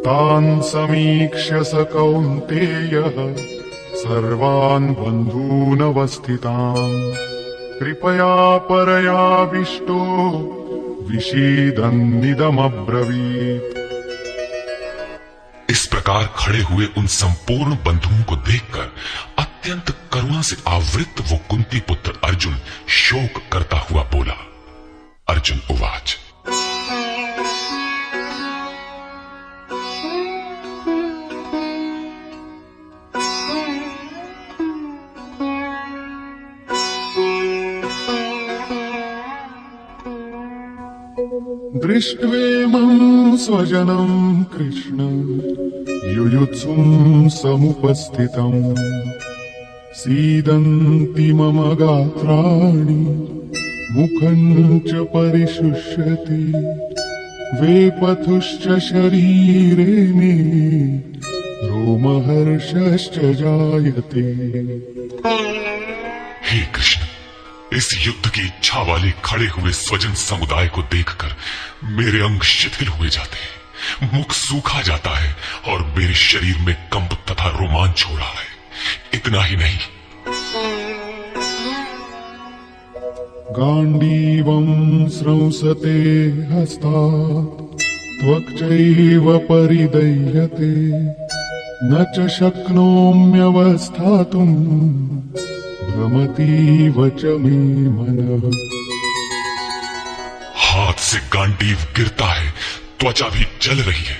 तान् समीक्ष्य स कौन्तेयः सर्वान् बन्धूनवस्थितान् कृपया परयाविष्टो विषीदन्निदमब्रवीत्। इस प्रकार खड़े हुए उन संपूर्ण बंधुओं को देखकर अत्यंत करुणा से आवृत वो कुंती पुत्र अर्जुन शोक करता हुआ बोला। अर्जुन उवाच। दृष्ट्वेमं स्वजनं कृष्ण युयुत्सुं समुपस्थितम् सीदन्ति मम गात्राणि मुखं च परिशुष्यति वेपथुश्च शरीरे मे रोमहर्षश्च जायते। हे कृष्ण, इस युद्ध की इच्छा वाले खड़े हुए स्वजन समुदाय को देखकर मेरे अंग शिथिल हुए जाते हैं, मुख सूखा जाता है और मेरे शरीर में कंप तथा रोमांच हो रहा है। इतना ही नहीं, गांडीवं स्रंसते हस्तात् त्वक्चैव परिदह्यते न च शक्नोम्यवस्थातुं भ्रमतीव च मे मनः। हाथ से गांडीव गिरता है, त्वचा भी जल रही है।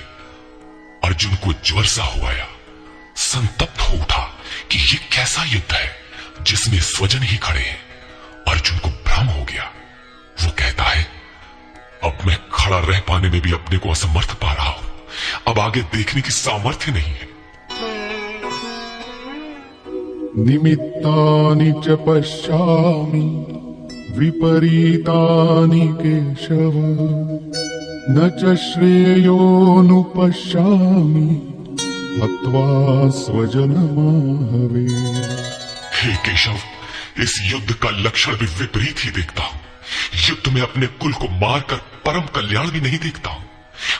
अर्जुन को ज्वर सा हो आया, संतप्त हो उठा कि ये कैसा युद्ध है जिसमें स्वजन ही खड़े हैं। अर्जुन को भ्रम हो गया। वो कहता है, अब मैं खड़ा रह पाने में भी अपने को असमर्थ पा रहा हूं, अब आगे देखने की सामर्थ्य नहीं है। निमित्तानि च पश्यामि विपरीतानि केशव न च श्रेयोनुपश्यामि हत्वा स्वजनमाहवे। हे केशव, इस युद्ध का लक्षण भी विपरीत ही देखता हूं। युद्ध में अपने कुल को मारकर परम कल्याण भी नहीं देखता हूं।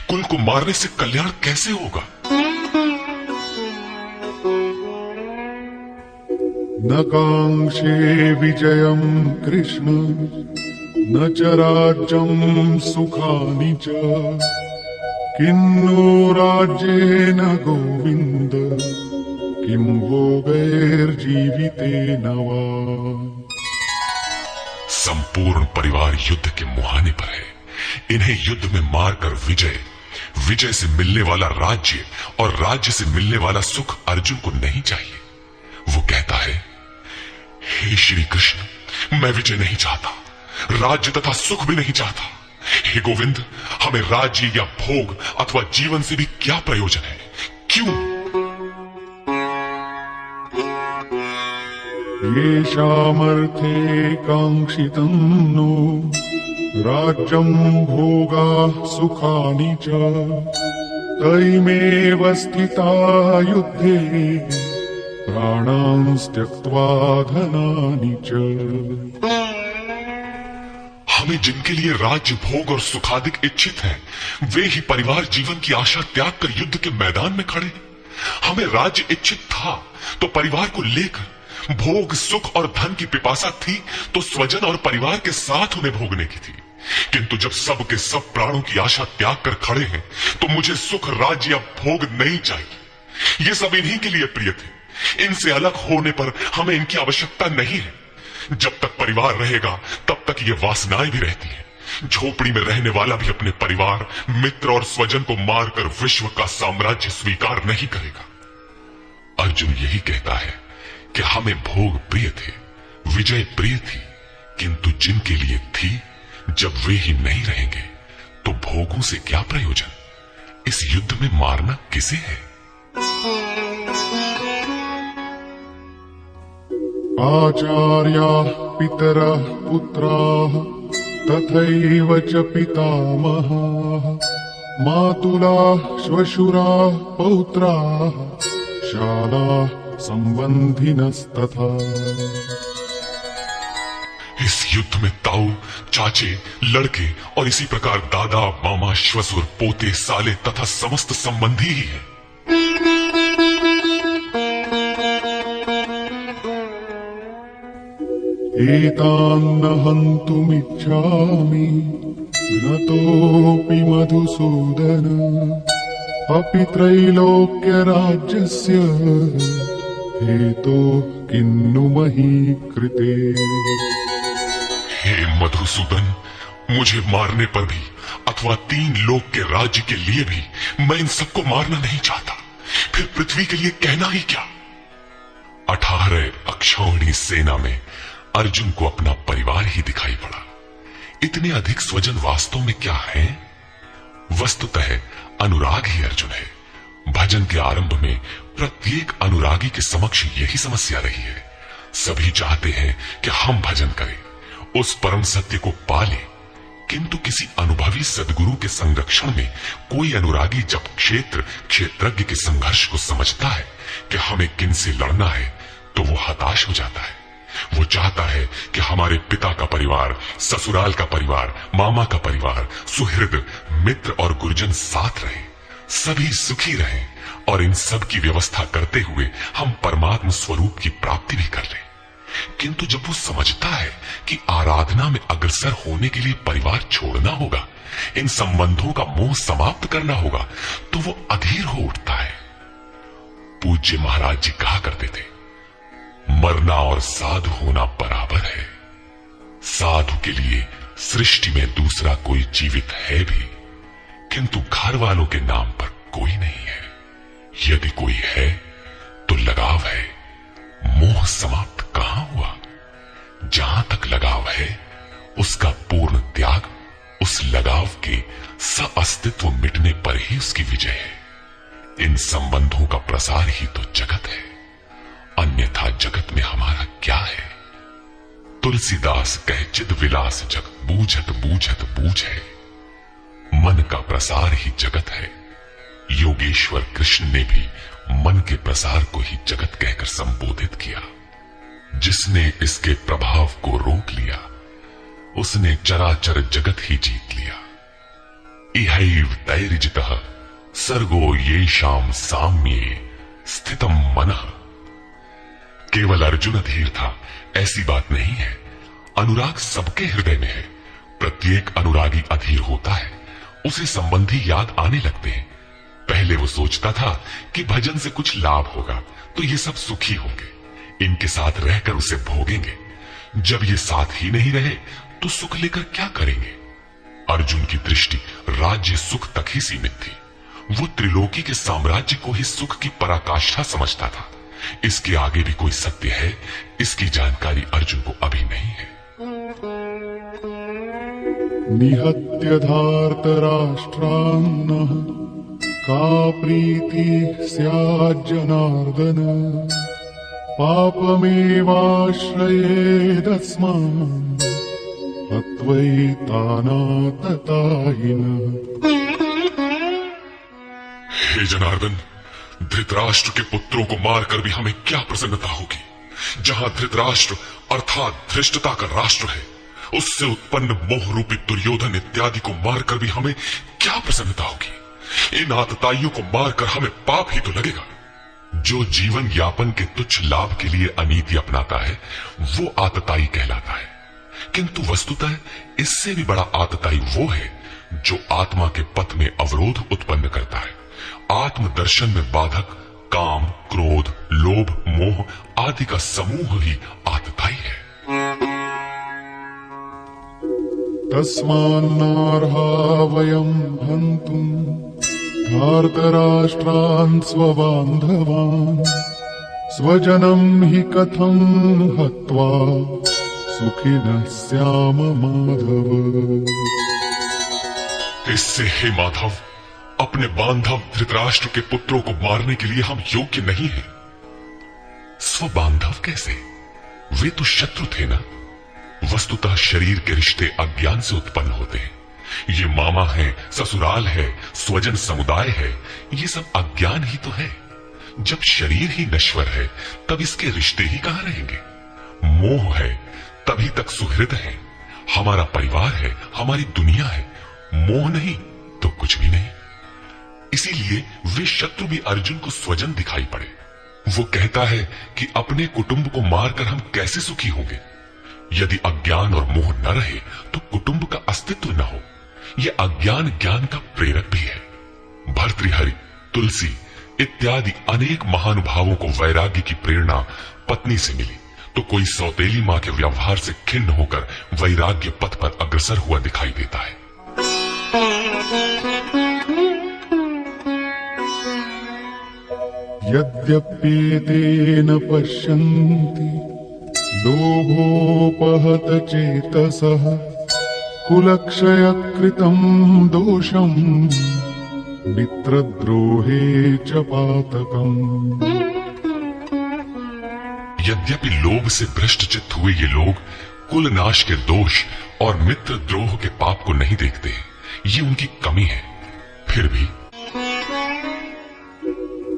कुल को मारने से कल्याण कैसे होगा? न कांक्षे विजयं कृष्ण न च राज्यं सुखानि च किन्नो राज्येन गोविन्द किं भोगैर्जीवितेन वा। संपूर्ण परिवार युद्ध के मुहाने पर है। इन्हें युद्ध में मारकर विजय, विजय से मिलने वाला राज्य और राज्य से मिलने वाला सुख अर्जुन को नहीं चाहिए। वो कहता है, हे श्री कृष्ण, मैं विजय नहीं चाहता, राज्य तथा सुख भी नहीं चाहता। हे गोविंद, हमें राज्य या भोग अथवा जीवन से भी क्या प्रयोजन है? क्यों? येषामर्थे कांक्षितं नो राज्यं भोगाः सुखानि च तैमेव स्थिता युद्धे प्राणान् त्यक्त्वा धनानि च। हमें जिनके लिए राज्य, भोग और सुखाधिक इच्छित हैं, वे ही परिवार जीवन की आशा त्याग कर युद्ध के मैदान में खड़े। हमें राज्य इच्छित था तो परिवार को लेकर, भोग, सुख और धन की पिपासा थी तो स्वजन और परिवार के साथ उन्हें भोगने की थी। किंतु जब सब के सब प्राणों की आशा त्याग कर खड़े हैं तो मुझे सुख, राज्य या भोग नहीं चाहिए। ये सब इन्हीं के लिए प्रिय थे। इनसे अलग होने पर हमें इनकी आवश्यकता नहीं है। जब तक परिवार रहेगा तब तक ये वासनाएं भी रहती हैं। झोपड़ी में रहने वाला भी अपने परिवार, मित्र और स्वजन को मारकर विश्व का साम्राज्य स्वीकार नहीं करेगा। अर्जुन यही कहता है कि हमें भोग प्रिय थे, विजय प्रिय थी, किंतु जिनके लिए थी, जब वे ही नहीं रहेंगे तो भोगों से क्या प्रयोजन? इस युद्ध में मारना किसे है? आचार्याः पितरः पुत्राः तथैव च पितामहाः मातुलाः श्वशुराः पौत्राः शालाः संबन्धिनस्तथा। इस युद्ध में ताऊ, चाचे, लड़के और इसी प्रकार दादा, मामा, श्वसुर, पोते, साले तथा समस्त संबंधी ही हैं। एतान्न हन्तुमिच्छामि घ्नतोऽपि मधुसूदन अपि त्रैलोक्यराज्यस्य हेतो किन्नु मही कृते। हे मधुसूदन, मुझे मारने पर भी अथवा 3 लोक के राज्य के लिए भी मैं इन सबको मारना नहीं चाहता। फिर पृथ्वी के लिए कहना ही क्या। 18 अक्षौहिणी सेना में अर्जुन को अपना परिवार ही दिखाई पड़ा। इतने अधिक स्वजन वास्तव में क्या है? वस्तुतः अनुराग ही अर्जुन है। भजन के आरंभ में प्रत्येक अनुरागी के समक्ष यही समस्या रही है। सभी चाहते हैं कि हम भजन करें, उस परम सत्य को पालें, किंतु किसी अनुभवी सद्गुरु के संरक्षण में कोई अनुरागी जब क्षेत्रज्ञ के संघर्ष को समझता है कि हमें किन से लड़ना है, तो वो हताश हो जाता है। वो चाहता है कि हमारे पिता का परिवार, ससुराल का परिवार, मामा का परिवार, सुहृद, मित्र और गुरुजन साथ रहे, सभी सुखी रहें और इन सब की व्यवस्था करते हुए हम परमात्म स्वरूप की प्राप्ति भी कर लें। किंतु जब वो समझता है कि आराधना में अग्रसर होने के लिए परिवार छोड़ना होगा, इन संबंधों का मोह समाप्त करना होगा, तो वो अधीर हो उठता है। पूज्य महाराज जी कहा करते थे, मरना और साधु होना बराबर है। साधु के लिए सृष्टि में दूसरा कोई जीवित है भी, किंतु घर वालों के नाम पर कोई नहीं है। यदि कोई है तो लगाव है। मोह समाप्त कहां हुआ? जहां तक लगाव है उसका पूर्ण त्याग, उस लगाव के अस्तित्व मिटने पर ही उसकी विजय है। इन संबंधों का प्रसार ही तो जगत है, अन्यथा जगत में हमारा क्या है? तुलसीदास कहे चिद विलास जग बूझत बूझत बूझे। मन का प्रसार ही जगत है। योगेश्वर कृष्ण ने भी मन के प्रसार को ही जगत कहकर संबोधित किया। जिसने इसके प्रभाव को रोक लिया, उसने चराचर जगत ही जीत लिया। इहैव तैर्जितः सर्गो येषां साम्ये स्थितम मनः। केवल अर्जुन अधीर था, ऐसी बात नहीं है। अनुराग सबके हृदय में है। प्रत्येक अनुरागी अधीर होता है, उसे संबंधी याद आने लगते हैं। पहले वो सोचता था कि भजन से कुछ लाभ होगा तो ये सब सुखी होंगे, इनके साथ रहकर उसे भोगेंगे। जब ये साथ ही नहीं रहे तो सुख लेकर क्या करेंगे? अर्जुन की दृष्टि राज्य सुख तक ही सीमित थी। वो त्रिलोकी के साम्राज्य को ही सुख की पराकाष्ठा समझता था। इसके आगे भी कोई सत्य है, इसकी जानकारी अर्जुन को अभी नहीं है। निहत्य धार्तराष्ट्रान्नः का प्रीति स्याज्जनार्दन पापमेवाश्रयेदस्मान् अत्वैतानाततायिनः। हे जनार्दन, धृतराष्ट्र के पुत्रों को मारकर भी हमें क्या प्रसन्नता होगी? जहां धृतराष्ट्र अर्थात धृष्टता का राष्ट्र है, उससे उत्पन्न मोह रूपी दुर्योधन इत्यादि को मारकर भी हमें क्या प्रसन्नता होगी? इन आतताइयों को मारकर हमें पाप ही तो लगेगा। जो जीवन यापन के तुच्छ लाभ के लिए अनीति अपनाता है वो आतताई कहलाता है। किंतु वस्तुतः इससे भी बड़ा आतताई वो है जो आत्मा के पथ में अवरोध उत्पन्न करता है। आत्मदर्शन में बाधक काम, क्रोध, लोभ, मोह आदि का समूह ही आतताई है। तस्मान्नार्हा वयं हन्तुं धार्तराष्ट्रान् स्वबान्धवान् स्वजनं हि कथं हत्वा सुखिनः स्याम माधव। इससे हे माधव, अपने बांधव धृतराष्ट्र के पुत्रों को मारने के लिए हम योग्य नहीं हैं। स्वबांधव कैसे? वे तो शत्रु थे ना। वस्तुतः शरीर के रिश्ते अज्ञान से उत्पन्न होते हैं। ये मामा है, ससुराल है, स्वजन समुदाय है, ये सब अज्ञान ही तो है। जब शरीर ही नश्वर है तब इसके रिश्ते ही कहां रहेंगे? मोह है तभी तक सुहृद हैं, हमारा परिवार है, हमारी दुनिया है, मोह नहीं तो कुछ भी नहीं। इसीलिए वे शत्रु भी अर्जुन को स्वजन दिखाई पड़े। वो कहता है कि अपने कुटुंब को मारकर हम कैसे सुखी होंगे। यदि अज्ञान और मोह न रहे तो कुटुंब का अस्तित्व न हो। यह अज्ञान ज्ञान का प्रेरक भी है। भर्तृहरि, तुलसी इत्यादि अनेक महानुभावों को वैराग्य की प्रेरणा पत्नी से मिली, तो कोई सौतेली मां के व्यवहार से खिन्न होकर वैराग्य पथ पर अग्रसर हुआ दिखाई देता है। यद्यप्येतेन पश्यन्ति लोभोपहत चेतसः कुलक्षयकृतं दोषं मित्रद्रोहे च पातकम्। यद्यपि लोभ से भ्रष्टचित्त हुए ये लोग कुल नाश के दोष और मित्र द्रोह के पाप को नहीं देखते, ये उनकी कमी है। फिर भी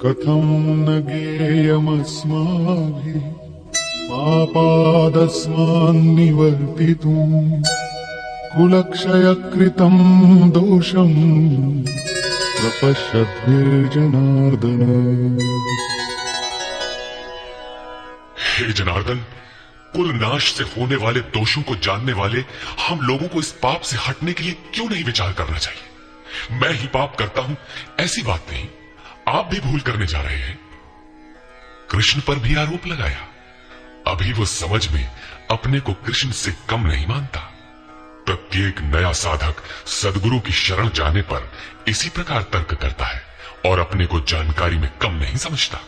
कथं न ज्ञेयमस्माभिः पापादस्मान् निवर्तितुम् कुलक्षयकृतं दोषं प्रपश्यद्भिर्जनार्दन। हे जनार्दन, कुल नाश से होने वाले दोषों को जानने वाले हम लोगों को इस पाप से हटने के लिए क्यों नहीं विचार करना चाहिए। मैं ही पाप करता हूं ऐसी बात नहीं, आप भी भूल करने जा रहे हैं। कृष्ण पर भी आरोप लगाया। अभी वो समझ में अपने को कृष्ण से कम नहीं मानता। प्रत्येक नया साधक सद्गुरु की शरण जाने पर इसी प्रकार तर्क करता है और अपने को जानकारी में कम नहीं समझता।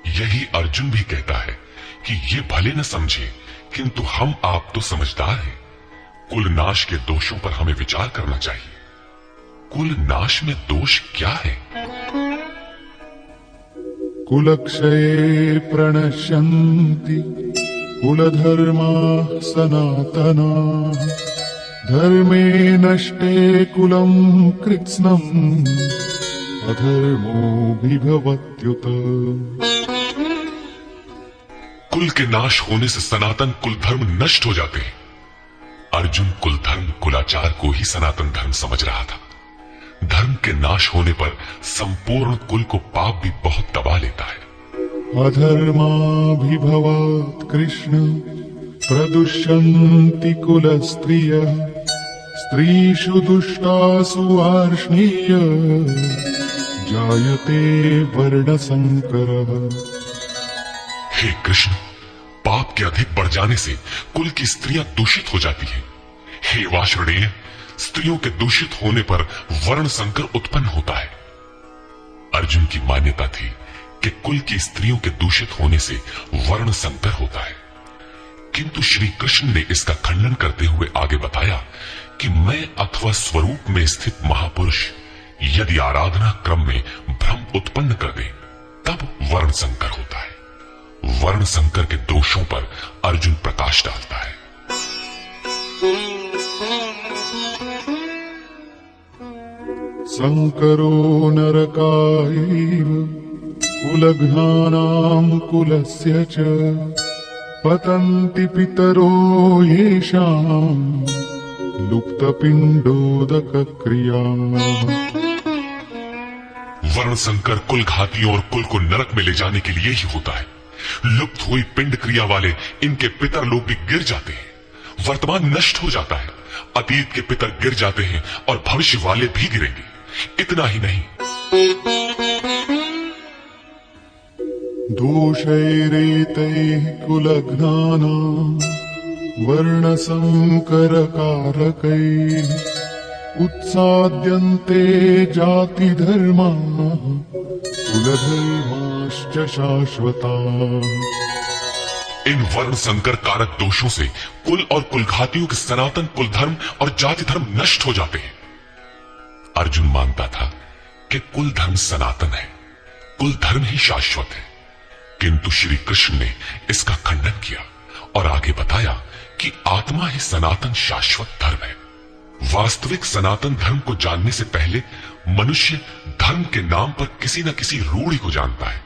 यही अर्जुन भी कहता है कि ये भले न समझे, किंतु हम आप तो समझदार हैं। कुल नाश के दोषों पर हमें विचार करना चाहिए। कुल नाश में दोष क्या है? कुलक्षये प्रणश्यन्ति कुलधर्माः सनातनाः धर्मे नष्टे कुलं कृत्स्नम् अधर्मोऽभिभवत्युत। कुल के नाश होने से सनातन कुल धर्म नष्ट हो जाते हैं। अर्जुन कुल धर्म कुलाचार को ही सनातन धर्म समझ रहा था। धर्म के नाश होने पर संपूर्ण कुल को पाप भी बहुत दबा लेता है। अधर्माभिभवात् कृष्ण प्रदुष्यन्ति कुलस्त्रियः स्त्रीषु दुष्टासु वार्ष्णेय जायते वर्णसंकरः। हे कृष्ण, पाप के अधिक बढ़ जाने से कुल की स्त्रियां दूषित हो जाती हैं। हे वार्ष्णेय, स्त्रियों के दूषित होने पर वर्ण संकर उत्पन्न होता है। अर्जुन की मान्यता थी कि कुल की स्त्रियों के दूषित होने से वर्ण संकर होता है, किंतु श्री कृष्ण ने इसका खंडन करते हुए आगे बताया कि मैं अथवा स्वरूप में स्थित महापुरुष यदि आराधना क्रम में भ्रम उत्पन्न कर दे तब वर्ण संकर होता है। वर्ण संकर के दोषों पर अर्जुन प्रकाश डालता है। संकरो नरकायैव कुलघ्नानां कुलस्य च पतन्ति पितरो येषां लुप्तपिण्डोदकक्रियाः। वर्ण संकर कुल घातियों और कुल को नरक में ले जाने के लिए ही होता है। लुप्त हुई पिंड क्रिया वाले इनके पितर लोग भी गिर जाते हैं। वर्तमान नष्ट हो जाता है, अतीत के पितर गिर जाते हैं और भविष्य वाले भी गिरेंगे। इतना ही नहीं, दोषैरेतैः कुलघ्नानां वर्णसंकरकारकैः उत्साद्यन्ते जातिधर्माः कुलधर्माश्च शाश्वताः। इन वर्ण संकर कारक दोषों से कुल और कुलघातियों के सनातन कुल धर्म और जाति धर्म नष्ट हो जाते हैं। अर्जुन मानता था कि कुल धर्म सनातन है, कुल धर्म ही शाश्वत है, किंतु श्री कृष्ण ने इसका खंडन किया और आगे बताया कि आत्मा ही सनातन शाश्वत धर्म है। वास्तविक सनातन धर्म को जानने से पहले मनुष्य धर्म के नाम पर किसी न किसी रूढ़ि को जानता है।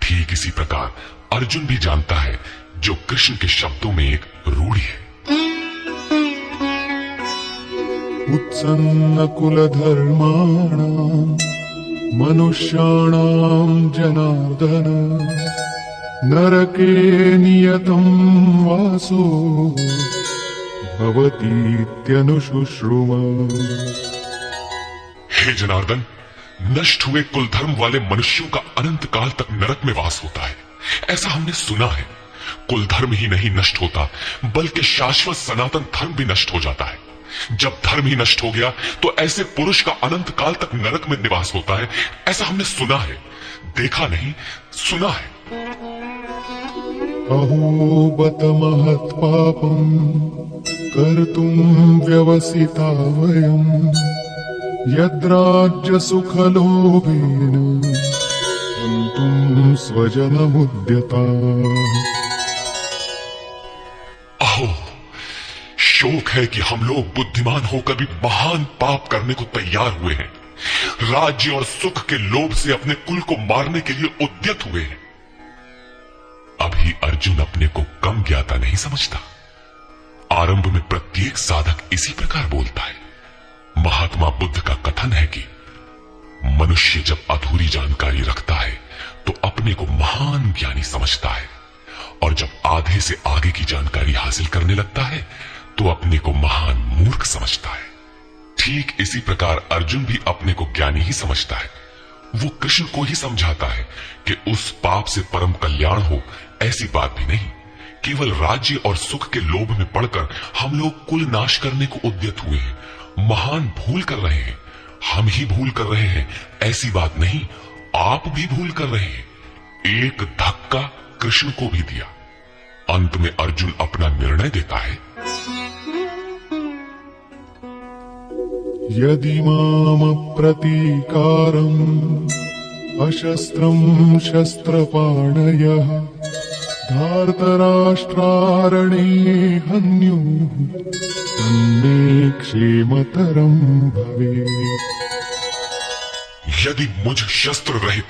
ठीक इसी प्रकार अर्जुन भी जानता है जो कृष्ण के शब्दों में एक रूढ़ि है। उत्सन्नकुलधर्माणाम् मनुष्याणाम् जनार्दन नरके नियतं वासो भवतीत्यनुशुश्रुम। हे जनार्दन, नष्ट हुए कुल धर्म वाले मनुष्यों का अनंत काल तक नरक में वास होता है, ऐसा हमने सुना है। कुल धर्म ही नहीं नष्ट होता, बल्कि शाश्वत सनातन धर्म भी नष्ट हो जाता है। जब धर्म ही नष्ट हो गया तो ऐसे पुरुष का अनंत काल तक नरक में निवास होता है, ऐसा हमने सुना है, देखा नहीं, सुना है। अहो बत महत् पापम् कर्तुम् व्यवसिता वयम् यद्राज्य सुखलोभेन हन्तुम् स्वजनमुद्यता। अहो, शोक है कि हम लोग बुद्धिमान होकर भी महान पाप करने को तैयार हुए हैं। राज्य और सुख के लोभ से अपने कुल को मारने के लिए उद्यत हुए हैं। अभी अर्जुन अपने को कम ज्ञाता नहीं समझता। आरंभ में प्रत्येक साधक इसी प्रकार बोलता है। महात्मा बुद्ध का कथन है कि मनुष्य जब अधूरी जानकारी रखता है तो अपने को महान ज्ञानी समझता है, और जब आधे से आगे की जानकारी हासिल करने लगता है तो अपने को महान मूर्ख समझता है। ठीक इसी प्रकार अर्जुन भी अपने को ज्ञानी ही समझता है। वो कृष्ण को ही समझाता है कि उस पाप से परम कल्याण हो, ऐसी बात भी नहीं। केवल राज्य और सुख के लोभ में पड़कर हम लोग कुल नाश करने को उद्यत हुए हैं, महान भूल कर रहे हैं। हम ही भूल कर रहे हैं ऐसी बात नहीं, आप भी भूल कर रहे हैं। एक धक्का कृष्ण को भी दिया। अंत में अर्जुन अपना निर्णय देता है। यदि माम प्रतीकारम् अशस्त्रम् शस्त्रपाणयः धार्तराष्ट्रारणे हन्युः तन्मे क्षेमतरम् भवेत्। यदि मुझ शस्त्र रहित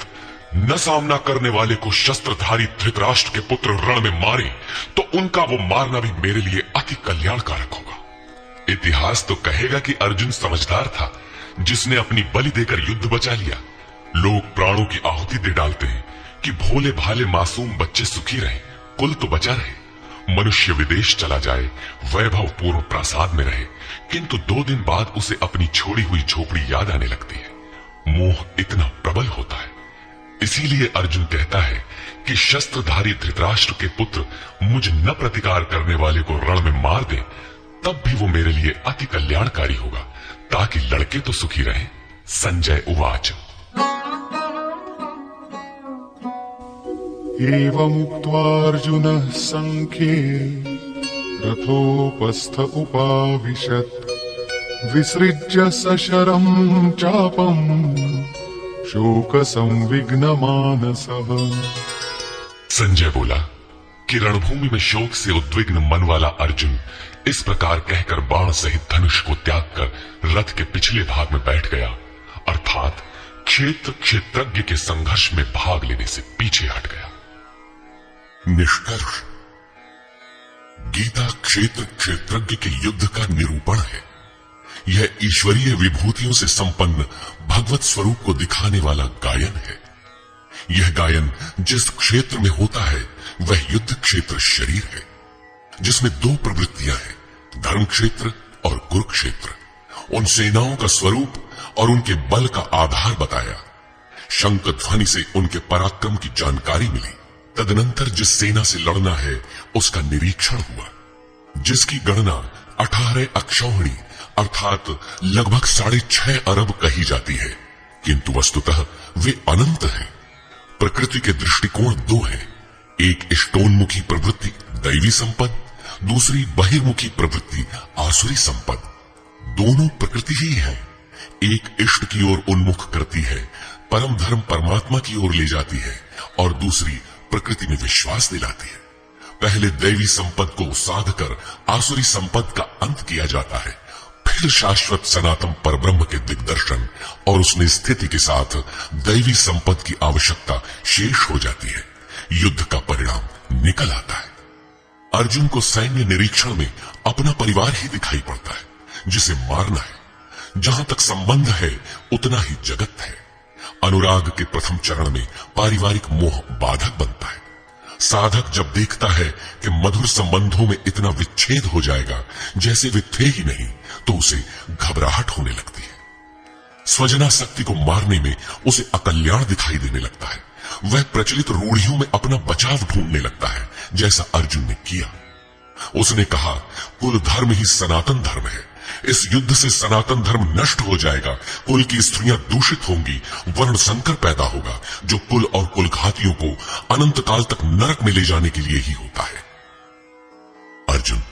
न सामना करने वाले को शस्त्रधारी धृतराष्ट्र के पुत्र रण में मारे तो उनका वो मारना भी मेरे लिए अति कल्याणकारक होगा। इतिहास तो कहेगा कि अर्जुन समझदार था, जिसने अपनी बलि देकर युद्ध बचा लिया। लोग प्राणों की आहुति दे डालते हैं कि भोले भाले मासूम बच्चे सुखी रहे, कुल तो बचा रहे। मनुष्य विदेश चला जाए, वैभव पूर्ण प्रासाद में रहे, किंतु 2 दिन बाद उसे अपनी छोड़ी हुई झोपड़ी याद आने लगती है। मोह इतना प्रबल होता है। इसीलिए अर्जुन कहता है कि शस्त्रधारी धृतराष्ट्र के पुत्र मुझ न प्रतिकार करने वाले को रण में मार दे, तब भी वो मेरे लिए अति कल्याणकारी होगा, ताकि लड़के तो सुखी रहें। संजय उवाच। एवमुक्त्वार्जुनः संख्ये रथोपस्थ उपाविशत् विसृज्य सशरम् चापम् शोकसंविघ्नमानसः। संजय बोला कि रणभूमि में शोक से उद्विग्न मन वाला अर्जुन इस प्रकार कहकर बाण सहित धनुष को त्याग कर रथ के पिछले भाग में बैठ गया, अर्थात क्षेत्र क्षेत्रज्ञ के संघर्ष में भाग लेने से पीछे हट गया। निष्कर्ष, गीता क्षेत्र क्षेत्रज्ञ के युद्ध का निरूपण है। यह ईश्वरीय विभूतियों से संपन्न भगवत स्वरूप को दिखाने वाला गायन है। यह गायन जिस क्षेत्र में होता है वह युद्ध क्षेत्र शरीर है, जिसमें 2 प्रवृत्तियां हैं, धर्म क्षेत्र और कुरुक्षेत्र। उन सेनाओं का स्वरूप और उनके बल का आधार बताया। शंख ध्वनि से उनके पराक्रम की जानकारी मिली। तदनंतर जिस सेना से लड़ना है उसका निरीक्षण हुआ, जिसकी गणना 18 अक्षौहिणी अर्थात लगभग 6.5 अरब कही जाती है, किंतु वस्तुतः वे अनंत हैं। प्रकृति के दृष्टिकोण 2 हैं, एक इष्टोन्मुखी प्रवृत्ति दैवी संपद, दूसरी बहिर्मुखी प्रवृत्ति आसुरी संपद। दोनों प्रकृति ही है। एक इष्ट की ओर उन्मुख करती है, परम धर्म परमात्मा की ओर ले जाती है, और दूसरी प्रकृति में विश्वास दिलाती है। पहले दैवी संपद को साध कर आसुरी संपद का अंत किया जाता है, फिर शाश्वत सनातन परब्रह्म के दिग्दर्शन और उसमें स्थिति के साथ दैवी संपद की आवश्यकता शेष हो जाती है। युद्ध का परिणाम निकल आता है। अर्जुन को सैन्य निरीक्षण में अपना परिवार ही दिखाई पड़ता है, जिसे मारना है। जहां तक संबंध है उतना ही जगत है। अनुराग के प्रथम चरण में पारिवारिक मोह बाधक बनता है। साधक जब देखता है कि मधुर संबंधों में इतना विच्छेद हो जाएगा जैसे वे थे ही नहीं, तो उसे घबराहट होने लगती है। स्वजना शक्ति को मारने में उसे अकल्याण दिखाई देने लगता है। वह प्रचलित रूढ़ियों में अपना बचाव ढूंढने लगता है, जैसा अर्जुन ने किया। उसने कहा, कुल धर्म ही सनातन धर्म है। इस युद्ध से सनातन धर्म नष्ट हो जाएगा, कुल की स्त्रियां दूषित होंगी, वर्ण संकर पैदा होगा, जो कुल और कुलघातियों को अनंत काल तक नरक में ले जाने के लिए ही होता है। अर्जुन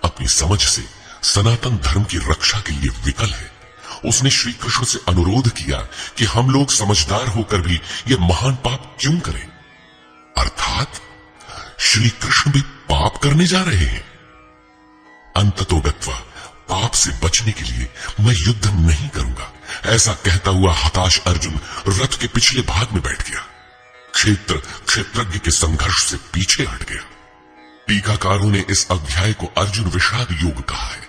अपनी समझ से सनातन धर्म की रक्षा के लिए विकल है। उसने श्री कृष्ण से अनुरोध किया कि हम लोग समझदार होकर भी ये महान पाप क्यों करें, अर्थात श्री कृष्ण भी पाप करने जा रहे हैं। अंततोगत्वा पाप से बचने के लिए मैं युद्ध नहीं करूंगा, ऐसा कहता हुआ हताश अर्जुन रथ के पिछले भाग में बैठ गया। क्षेत्रज्ञ के संघर्ष से पीछे हट गया। टीकाकारों ने इस अध्याय को अर्जुन विषाद योग कहा है।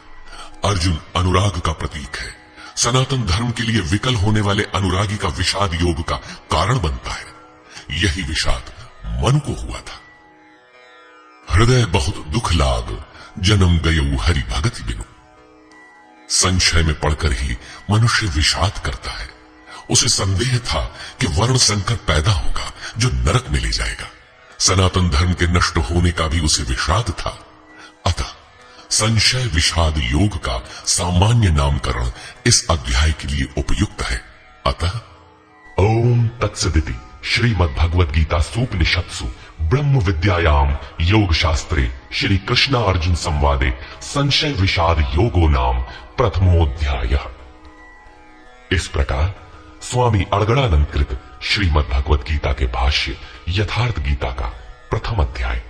अर्जुन अनुराग का प्रतीक है। सनातन धर्म के लिए विकल होने वाले अनुरागी का विषाद योग का कारण बनता है। यही विषाद मन को हुआ था। हृदय बहुत दुख लाग, जन्म गयो हरि भगति बिनु। संशय में पड़कर ही मनुष्य विषाद करता है। उसे संदेह था कि वर्ण संकर पैदा होगा जो नरक में ले जाएगा। सनातन धर्म के नष्ट होने का भी उसे विषाद था। अतः संशय विषाद योग का सामान्य नामकरण इस अध्याय के लिए उपयुक्त है। अतः ओम तत्सदिति श्रीमद् भगवद गीता सूपनिषत्सु ब्रह्म विद्यायाम योग शास्त्रे श्री कृष्ण अर्जुन संवादे संशय विषाद योगो नाम प्रथमोऽध्यायः। इस प्रकार स्वामी अड़गड़ानंद कृत श्रीमद् भगवद गीता के भाष्य यथार्थ गीता का प्रथम अध्याय